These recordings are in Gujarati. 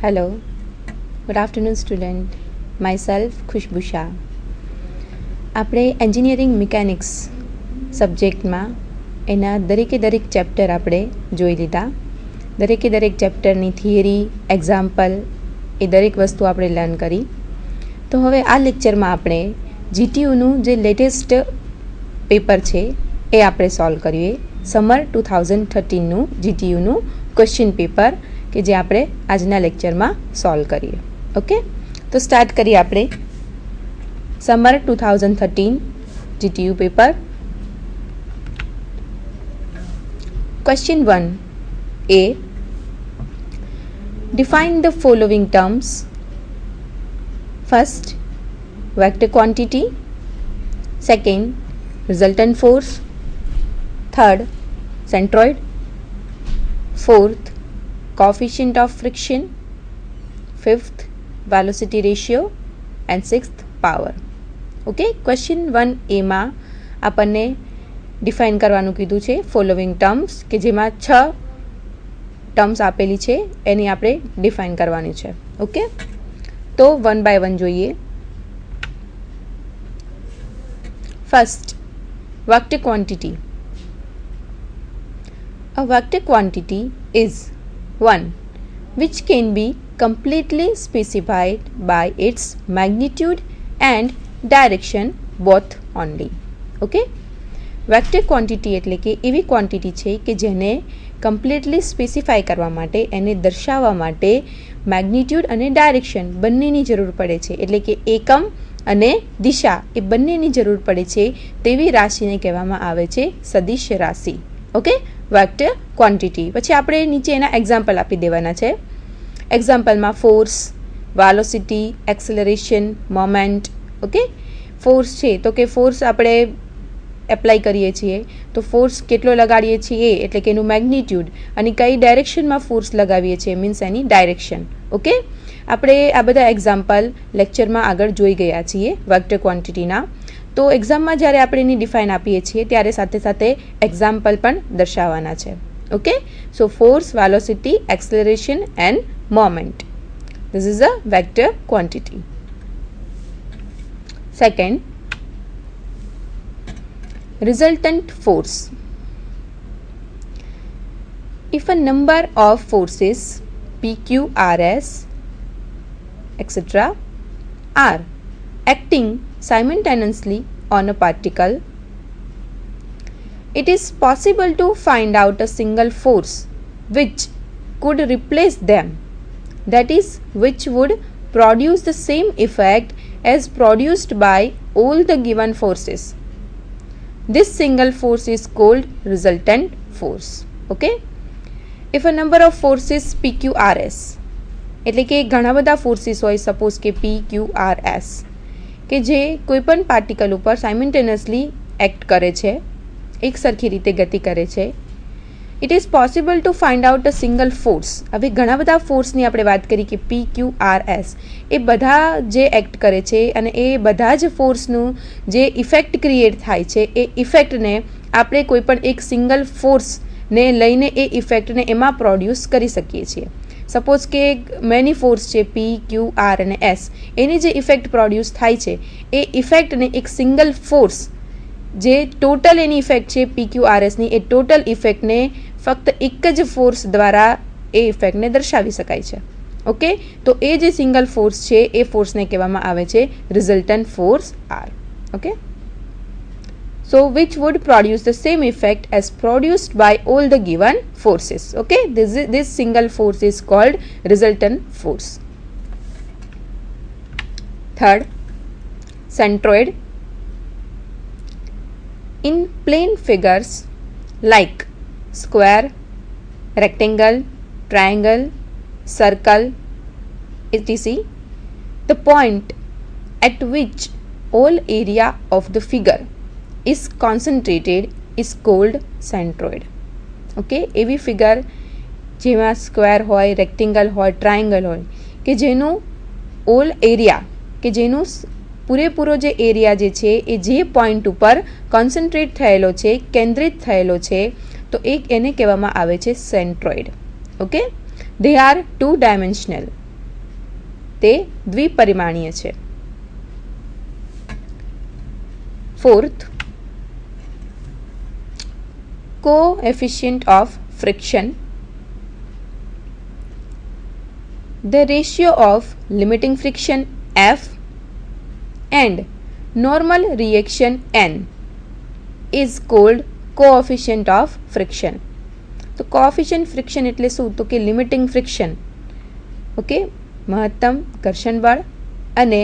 Hello, good afternoon student. Myself ખુશ્બુ શાહ. આપણે એન્જિનિયરિંગ મિકેનિક્સ સબ્જેક્ટમાં એના દરેક ચેપ્ટર આપણે જોઈ લીધા. દરેક ચેપ્ટરની થિયરી, એક્ઝામ્પલ એ દરેક વસ્તુ આપણે લર્ન કરી. તો હવે આ લેક્ચરમાં આપણે જીટીયુનું જે લેટેસ્ટ પેપર છે એ આપણે સોલ્વ કરીએ. સમર 2013નું જીટીયુનું ક્વેશ્ચન પેપર કે જે આપણે આજના લેક્ચરમાં સોલ્વ કરીએ. ઓકે, તો સ્ટાર્ટ કરીએ આપણે summer 2013 GTU paper. Question 1 A. Define the following terms. First, vector quantity. Second, resultant force. Third, centroid. Fourth, coefficient of friction. Fifth, velocity ratio. And sixth, power. Okay, question 1A માં આપણને ડિફાઇન કરવાનું કીધું છે ફોલોવિંગ ટર્મ્સ, કે જેમાં 6 ટર્મ્સ આપેલી છે એની આપણે ડિફાઇન કરવાની છે. ઓકે, તો 1 by 1 જોઈએ. First, vector quantity. A vector quantity is one which can be completely specified by its magnitude and direction both only. Okay, vector quantity એટલે કે એવી ક્વોન્ટિટી છે કે જેને કમ્પ્લીટલી સ્પેસિફાય કરવા માટે, એને દર્શાવવા માટે મેગ્નિટ્યુડ અને ડાયરેક્શન બંનેની જરૂર પડે છે. એટલે કે એકમ અને દિશા એ બંનેની જરૂર પડે છે તેવી રાશિને કહેવામાં આવે છે સદિશ રાશિ. Okay, vector quantity. પછી આપણે નીચે એના એક્ઝામ્પલ આપી દેવાના છે. એક્ઝામ્પલમાં force, velocity, acceleration, moment. Okay, force છે તો કે ફોર્સ આપણે એપ્લાય કરીએ છીએ તો ફોર્સ કેટલો લગાડીએ છીએ એટલે કે એનું મેગ્નિટ્યુડ, અને કઈ ડાયરેક્શનમાં ફોર્સ લગાવીએ છીએ મીન્સ એની ડાયરેક્શન. ઓકે, આપણે આ બધા એક્ઝામ્પલ લેક્ચરમાં આગળ જોઈ ગયા છીએ વેક્ટર ક્વોન્ટિટીના. તો એક્ઝામમાં જ્યારે આપણે એની ડિફાઇન આપીએ છીએ ત્યારે સાથે સાથે એક્ઝામ્પલ પણ દર્શાવવાના છે. Okay, so force, velocity, acceleration end moment. This is a vector quantity. Second, resultant force. If a number of forces P, Q, R, S, etc. are acting simultaneously on a particle, it is possible to find out a single force which could replace them, that is, which would produce the same effect as produced by all the given forces. This single force is called resultant force. Okay, if a number of forces P, Q, R, S, એટલે કે ઘણા બધા ફોર્સીસ હોય, સપોઝ કે P, Q, R, S, કે જે કોઈપણ પાર્ટિકલ ઉપર સાયમલ્ટેનિયસલી એક્ટ કરે છે, એક સરખી રીતે ગતિ કરે છે. It is possible to find out a single force. હવે ઘણા બધા ફોર્સની આપણે વાત કરી કે P, Q, R, S એ બધા જે એક્ટ કરે છે અને એ બધા જ ફોર્સનું જે ઇફેક્ટ ક્રિએટ થાય છે એ ઇફેક્ટને આપણે કોઈપણ એક સિંગલ ફોર્સને લઈને એ ઇફેક્ટને એમાં પ્રોડ્યુસ કરી શકીએ છીએ. સપોઝ કે મેની ફોર્સ છે P, Q, R અને S, એની જે ઇફેક્ટ પ્રોડ્યુસ થાય છે એ ઇફેક્ટને એક સિંગલ ફોર્સ, જે ટોટલ એની ઇફેક્ટ છે P, Q, R, Sની, એ ટોટલ ઇફેક્ટને ફક્ત એક જ ફોર્સ દ્વારા એ ઇફેક્ટને દર્શાવી શકાય છે. ઓકે, તો એ જે સિંગલ ફોર્સ છે એ ફોર્સને કહેવામાં આવે છે resultant force R. Okay, so which would produce the same effect as produced by all the given forces. Okay, this single force is called resultant force. Third, centroid. In plane figures like square, rectangle, triangle, circle, etc., the point at which all area of the figure is concentrated is called centroid. Okay, એવી ફિગર જેમાં સ્ક્વેર હોય, રેક્ટેંગલ હોય, ટ્રાયંગલ હોય, કે જેનું ઓલ એરિયા, કે જેનું પૂરેપૂરો જે એરિયા જે છે એ જે પોઈન્ટ ઉપર કોન્સન્ટ્રેટ થયેલો છે, કેન્દ્રિત થયેલો છે, તો એને કહેવામાં આવે છે centroid. Okay, They are two-dimensional. તે દ્વિપરિમાણીય છે. Fourth, coefficient of friction. The ratio of limiting friction F and normal reaction N is called coefficient of friction. તો coefficient friction એટલે શું? તો કે limiting friction, ઓકે, મહત્તમ ઘર્ષણ બળ અને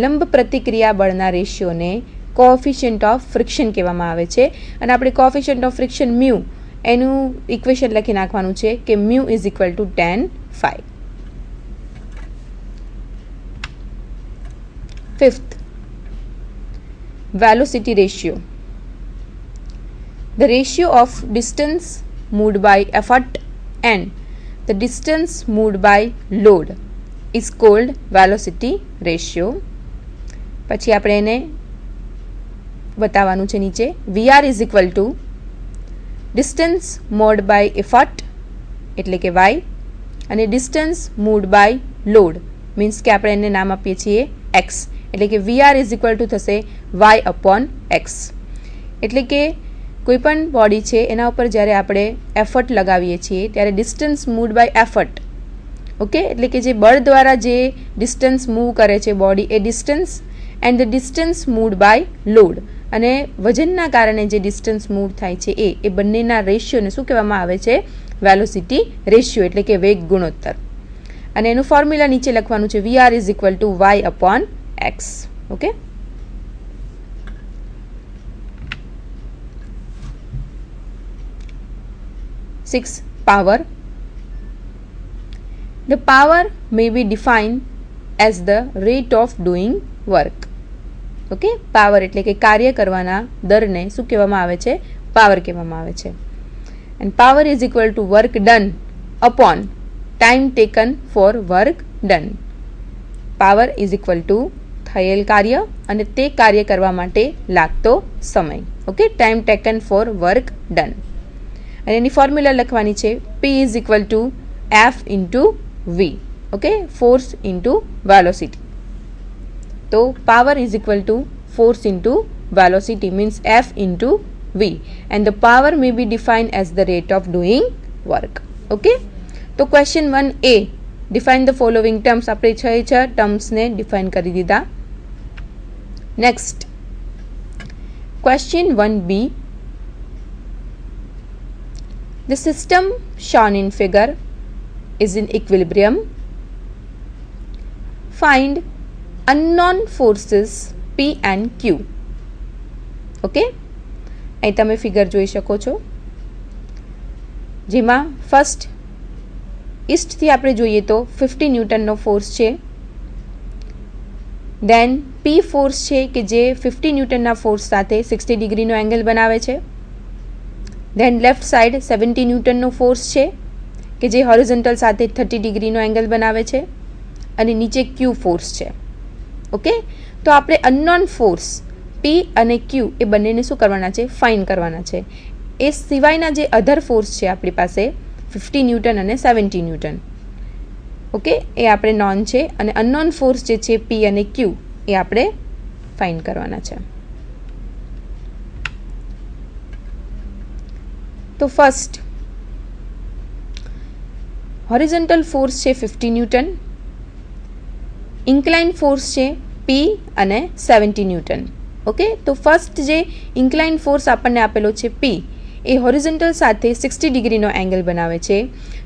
લંબ પ્રતિક્રિયા બળના રેશિયોને કોએફિશિયન્ટ ઓફ ફ્રિક્શન કહેવામાં આવે છે. અને આપણે કોએફિશિયન્ટ ઓફ ફ્રિક્શન મ્યુ એનું ઇક્વેશન લખી નાખવાનું છે કે mu is equal two tan phi. Fifth, velocity ratio. The ratio of distance moved by effort and the distance moved by load is called velocity ratio. પછી આપણે એને બતાવવાનું છે નીચે. VR is equal to distance moved by effort એટલે કે y અને distance moved by load means કે આપણે એને નામ આપીએ છીએ x એટલે કે VR is equal to થશે y upon x. એટલે કે કોઈ પણ બોડી છે એના ઉપર જ્યારે આપણે એફર્ટ લગાવીએ છીએ ત્યારે distance moved by effort, okay, એટલે કે જે બળ દ્વારા જે ડિસ્ટન્સ મૂવ કરે છે બોડી એ distance and the distance moved by load અને વજનના કારણે જે ડિસ્ટન્સ મૂવ થાય છે એ બંનેના રેશિયોને શું કહેવામાં આવે છે? વેલોસિટી રેશિયો એટલે કે વેગ ગુણોત્તર. અને એનું ફોર્મ્યુલા નીચે લખવાનું છે VR is equal two y upon x. Okay, six, power. The power may be defined as the rate of doing work. Okay, power એટલે કે કાર્ય કરવાના દરને શું કહેવામાં આવે છે? પાવર કહેવામાં આવે છે. And power is equal to work done upon time taken for work done. Power is equal to થયેલ કાર્ય અને તે કાર્ય કરવા માટે લાગતો સમય. Okay, time taken for work done. અને એની ફોર્મ્યુલા લખવાની છે P is equal to F into V. Okay, force into velocity. તો power is equal to force into velocity means F into V and the power may be defined as the rate of doing work. Okay, તો question 1A, define the following terms. આપણે 6 ટર્મ્સને ડિફાઇન કરી દીધા. Next question 1B. The system shown in figure is in equilibrium. Find unknown forces P and Q. Okay, અહીં તમે ફિગર જોઈ શકો છો જેમાં ફર્સ્ટ ઈસ્ટથી આપણે જોઈએ તો 50 ન્યૂટનનો ફોર્સ છે. દેન P ફોર્સ છે કે જે 50 ન્યૂટનના ફોર્સ સાથે 60 ડિગ્રીનો એંગલ બનાવે છે. દેન લેફ્ટ સાઇડ 70 ન્યૂટનનો ફોર્સ છે કે જે હોરિઝોન્ટલ સાથે 30 ડિગ્રીનો એંગલ બનાવે છે અને નીચે Q ફોર્સ છે. ઓકે, તો આપણે અનનોન ફોર્સ P અને Q એ બંનેને શું કરવાના છે? ફાઇન્ડ કરવાના છે. એ સિવાયના જે અધર ફોર્સ છે આપણી પાસે 50 ન્યૂટન અને 70 ન્યૂટન, ઓકે, એ આપણે નોન છે અને અનનોન ફોર્સ જે છે P અને Q એ આપણે ફાઇન્ડ કરવાના છે. તો ફર્સ્ટ હોરિઝોન્ટલ ફોર્સ છે 50 ન્યૂટન, ઇન્ક્લાઇન ફોર્સ છે P અને 70 ન્યૂટન. ઓકે, તો ફર્સ્ટ જે ઇન્ક્લાઇન ફોર્સ આપણને આપેલો છે P એ હોરિઝોન્ટલ સાથે 60 ડિગ્રીનો એંગલ બનાવે છે.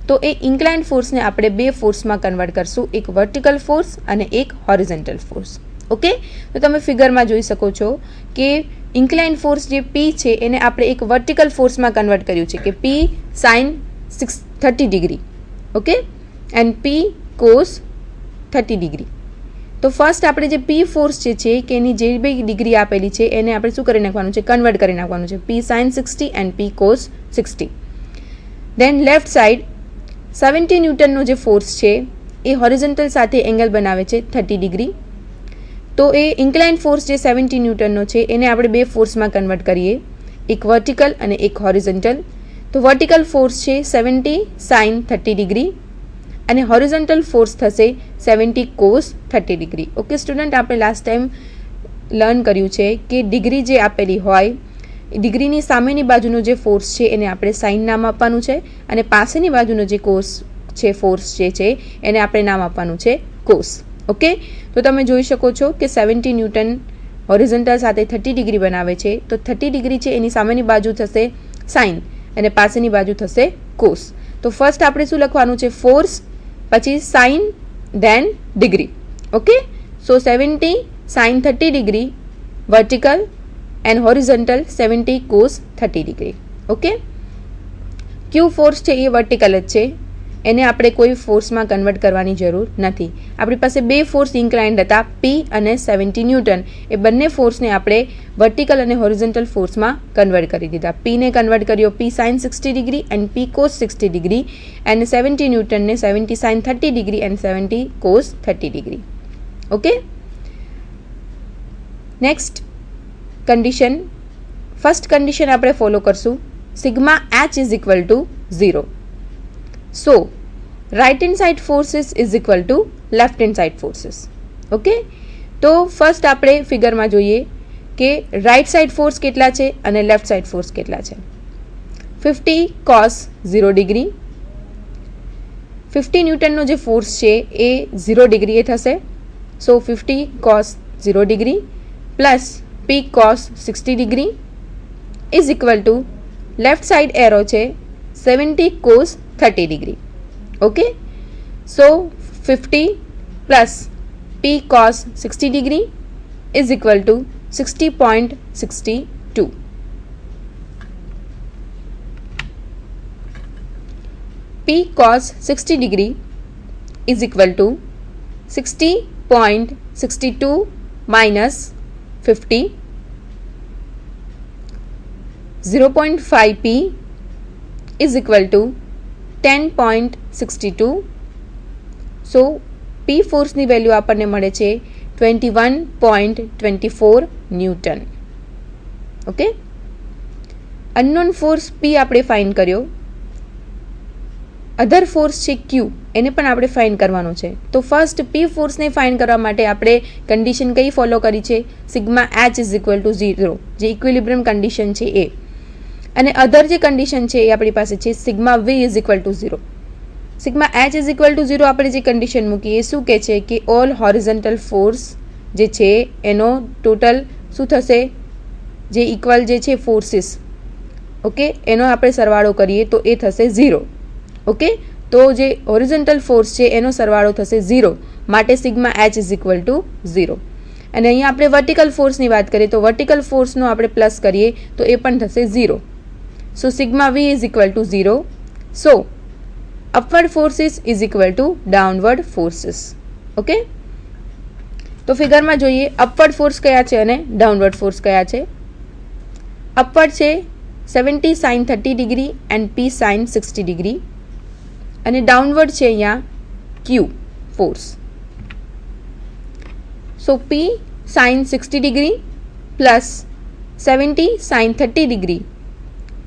તો એ ઇન્ક્લાઇન ફોર્સને આપણે બે ફોર્સમાં કન્વર્ટ કરશું, એક વર્ટિકલ ફોર્સ અને એક હોરિઝોન્ટલ ફોર્સ. ઓકે, તો તમે ફિગરમાં જોઈ શકો છો કે ઇન્ક્લાઇન ફોર્સ જે P છે એને આપણે એક વર્ટિકલ ફોર્સમાં કન્વર્ટ કર્યું છે કે P sine 30 degree, okay, and P cos 30 degree. તો ફર્સ્ટ આપણે જે P ફોર્સ જે છે કે એની જે બી ડિગ્રી આપેલી છે એને આપણે શું કરી નાખવાનું છે? કન્વર્ટ કરી નાખવાનું છે. P sine 60 and P cos 60. Then left side 70 ન્યૂટનનો જે ફોર્સ છે એ હોરિઝોન્ટલ સાથે એંગલ બનાવે છે 30 ડિગ્રી. તો એ ઇન્ક્લાઇન ફોર્સ જે 70 ન્યૂટનનો છે એને આપણે બે ફોર્સમાં કન્વર્ટ કરીએ, એક વર્ટિકલ અને એક હોરિઝોન્ટલ. તો વર્ટિકલ ફોર્સ છે 70 સાઇન 30 ડિગ્રી અને હોરિઝોન્ટલ ફોર્સ થશે 70 cos 30 ડિગ્રી. ઓકે સ્ટુડન્ટ, આપણે લાસ્ટ ટાઈમ લર્ન કર્યું છે કે ડિગ્રી જે આપેલી હોય, ડિગ્રીની સામેની બાજુનો જે ફોર્સ છે એને આપણે સાઇન નામ આપવાનું છે, અને પાસેની બાજુનો જે કોસ છે, ફોર્સ જે છે એને આપણે નામ આપવાનું છે કોસ. ઓકે, તો તમે જોઈ શકો છો કે 70 ન્યૂટન હોરિઝોન્ટલ સાથે 30 ડિગ્રી બનાવે છે, તો 30 ડિગ્રી છે એની સામેની બાજુ થશે સાઇન અને પાસેની બાજુ થશે કોસ. તો ફર્સ્ટ આપણે શું લખવાનું છે? ફોર્સ, પછી sine, then degree. Okay, so 70 sin 30 degree vertical and horizontal 70 cos 30 degree. Okay, Q force છે એ વર્ટિકલ જ છે, એને આપણે કોઈ ફોર્સમાં કન્વર્ટ કરવાની જરૂર નથી. આપણી પાસે બે ફોર્સ ઇન્ક્લાઇન્ડ હતા, પી અને 70 ન્યૂટન. એ બંને ફોર્સને આપણે વર્ટિકલ અને હોરિઝોન્ટલ ફોર્સમાં કન્વર્ટ કરી દીધા. પીને કન્વર્ટ કર્યો P sin 60 degree and P cos 60 degree, and 70 ન્યૂટનને 70 sin 30 degree and 70 cos 30 degree. Okay, next condition, first condition આપણે ફોલો કરશું. Sigma H is equal to 0. So right hand side forces is equal to left hand side forces. Okay, તો ફર્સ્ટ આપણે ફિગરમાં જોઈએ કે રાઇટ સાઇડ ફોર્સ કેટલા છે અને લેફ્ટ સાઇડ ફોર્સ કેટલા છે. 50 cos 0 ડિગ્રી, 50 ન્યૂટનનો જે ફોર્સ છે એ 0 ડિગ્રી એ થશે. સો 50 cos 0 degree plus p cos 60 degree is equal to left side arrow છે 70 cos 30 degree. Okay, so 50 plus p cos 60 degree is equal two 60.62. p cos 60 degree is equal two 60.62 minus 50, 0.5p is equal to 10.62. સો પી ફોર્સની વેલ્યુ આપણને મળે છે 21.24 ન્યૂટન. ઓકે, અનનોન ફોર્સ પી આપણે ફાઇન્ડ કર્યો, અધર ફોર્સ છે ક્યુ, એને પણ આપણે ફાઇન્ડ કરવાનો છે. તો ફર્સ્ટ પી ફોર્સને ફાઇન્ડ કરવા માટે આપણે કન્ડિશન કઈ ફોલો કરી છે? Sigma H is equal to 0, જે ઇક્વિલિબ્રિયમ કન્ડિશન છે એ. અને અધર જે કન્ડિશન છે એ આપણી પાસે છે sigma V is equal to 0. Sigma H is equal to 0 આપણે જે કન્ડિશન મૂકી એ શું કહે છે કે ઓલ હોરિઝોન્ટલ ફોર્સ જે છે એનો ટોટલ શું થશે, જે ઇક્વલ જે છે ફોર્સિસ, ઓકે, એનો આપણે સરવાળો કરીએ તો એ થશે 0. ઓકે, તો જે હોરિઝોન્ટલ ફોર્સ છે એનો સરવાળો થશે 0, માટે sigma H is equal to 0. અને અહીંયા આપણે વર્ટિકલ ફોર્સની વાત કરીએ તો વર્ટિકલ ફોર્સનો આપણે પ્લસ કરીએ તો એ પણ થશે 0. So sigma V is equal to 0. So upward forces is equal to downward forces. Okay, તો ફિગરમાં જોઈએ અપવર્ડ ફોર્સ કયા છે અને ડાઉનવર્ડ ફોર્સ કયા છે. અપવર્ડ છે 70 sin 30 degree and P sin 60 degree, અને ડાઉનવર્ડ છે અહીંયા Q force. So P sin 60 degree plus 70 sin 30 degree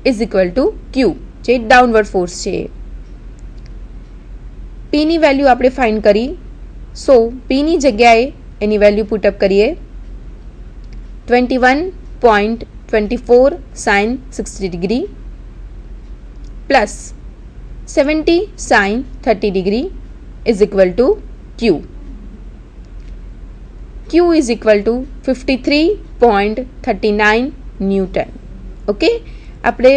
is equal to Q, જે ડાઉનવર્ડ ફોર્સ છે. પીની વેલ્યુ આપણે ફાઇન્ડ કરી, સો પીની જગ્યાએ એની વેલ્યુ પુટઅપ કરીએ 21.24 sin 60 degree plus 70 sin 30 degree is equal to Q. Q is equal two 53.39 newton. Okay, આપણે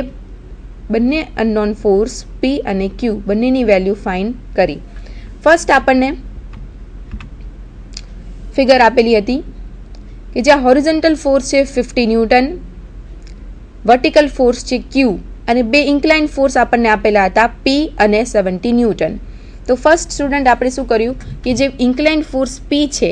બંને અનનોન ફોર્સ પી અને ક્યુ બંનેની વેલ્યુ ફાઇન્ડ કરી. ફર્સ્ટ આપણને ફિગર આપેલી હતી કે જ્યાં હોરિઝોન્ટલ ફોર્સ છે 50 ન્યૂટન, વર્ટિકલ ફોર્સ છે ક્યુ, અને બે ઇન્ક્લાઇન્ડ ફોર્સ આપણને આપેલા હતા પી અને 70 ન્યૂટન. તો ફર્સ્ટ સ્ટુડન્ટ આપણે શું કર્યું કે જે ઇન્ક્લાઇન્ડ ફોર્સ પી છે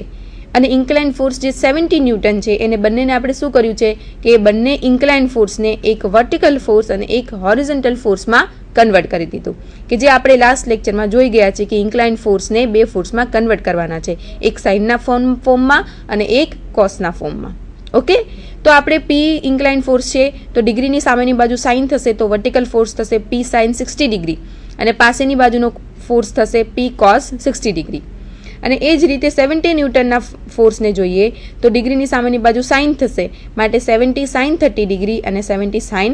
અને ઇન્ક્લાઇન્ડ ફોર્સ જે 70 ન્યૂટન છે એને બંનેને આપણે શું કર્યું છે કે બંને ઇન્ક્લાઇન્ડ ફોર્સને એક વર્ટિકલ ફોર્સ અને એક હોરિઝોન્ટલ ફોર્સમાં કન્વર્ટ કરી દીધું, કે જે આપણે લાસ્ટ લેક્ચરમાં જોઈ ગયા છે કે ઇન્ક્લાઇન્ડ ફોર્સને બે ફોર્સમાં કન્વર્ટ કરવાના છે, એક સાઇનના ફોર્મમાં અને એક કોસના ફોર્મમાં. ઓકે, તો આપણે પી ઇન્ક્લાઇન્ડ ફોર્સ છે તો ડિગ્રીની સામેની બાજુ સાઇન થશે તો વર્ટિકલ ફોર્સ થશે પી sin 60 ડિગ્રી, અને પાસેની બાજુનો ફોર્સ થશે P cos 60 ડિગ્રી. અને એ જ રીતે 70 ન્યૂટનના ફોર્સને જોઈએ તો ડિગ્રીની સામેની બાજુ સાઇન થશે, માટે 70 sin 30 ડિગ્રી અને 70 sin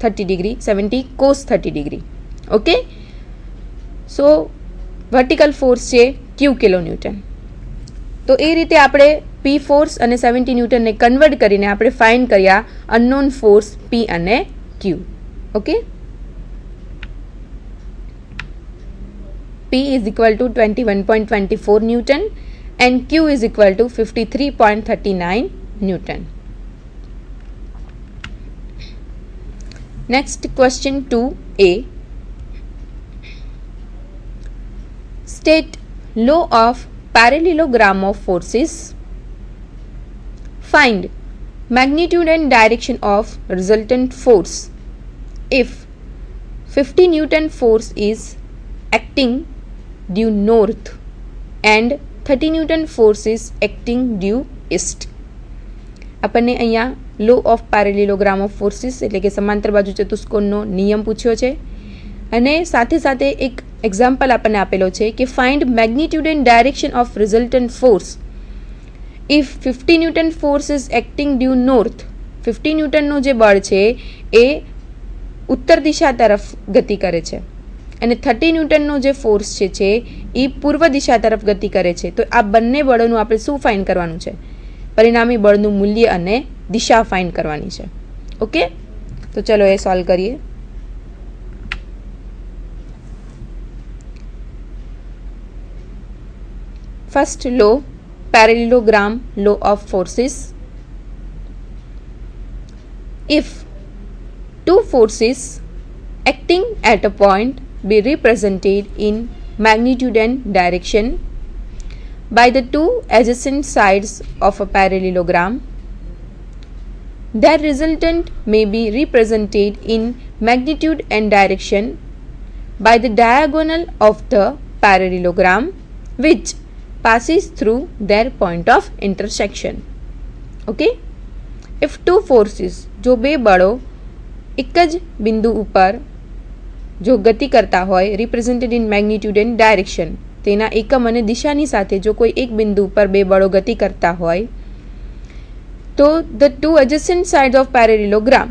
30 degree, 70 cos 30 degree. Okay, so vertical force છે Q કિલોન્યૂટન. તો એ રીતે આપણે P ફોર્સ અને 70 ન્યૂટનને કન્વર્ટ કરીને આપણે ફાઇન્ડ કર્યા અનનોન ફોર્સ P અને Q. Okay, P is equal to 21.24 Newton and Q is equal to 53.39 Newton. Next, question 2a. State law of parallelogram of forces. Find magnitude and direction of resultant force if 50 Newton force is acting due north and 30 Newton force is acting due east. આપણને અહીંયા law of parallelogram of forces એટલે કે સમાંતર બાજુ ચતુષ્કોણનો નિયમ પૂછ્યો છે અને સાથે સાથે એક એક્ઝામ્પલ આપણને આપેલો છે કે find magnitude and direction of resultant force if 50 newton force is acting due north. 50 ન્યૂટનનું જે બળ છે એ ઉત્તર દિશા તરફ ગતિ કરે છે અને 30 ન્યૂટનનો જે ફોર્સ છે એ પૂર્વ દિશા તરફ ગતિ કરે છે. તો આ બંને બળોનું આપણે શું ફાઇન્ડ કરવાનું છે? પરિણામી બળનું મૂલ્ય અને દિશા ફાઇન્ડ કરવાની છે. ઓકે, તો ચલો એ સોલ્વ કરીએ. First law, parallelogram law of forces. If two forces acting at a point be represented in magnitude and direction by the two adjacent sides of a parallelogram, their resultant may be represented in magnitude and direction by the diagonal of the parallelogram which passes through their point of intersection. Okay, if two forces, જો બે બળો એક જ બિંદુ ઉપર જો ગતિ કરતા હોય, represented in magnitude and direction, તેના એકમ અને દિશાની સાથે જો કોઈ એક બિંદુ ઉપર બે બળો ગતિ કરતા હોય તો the two adjacent side of parallelogram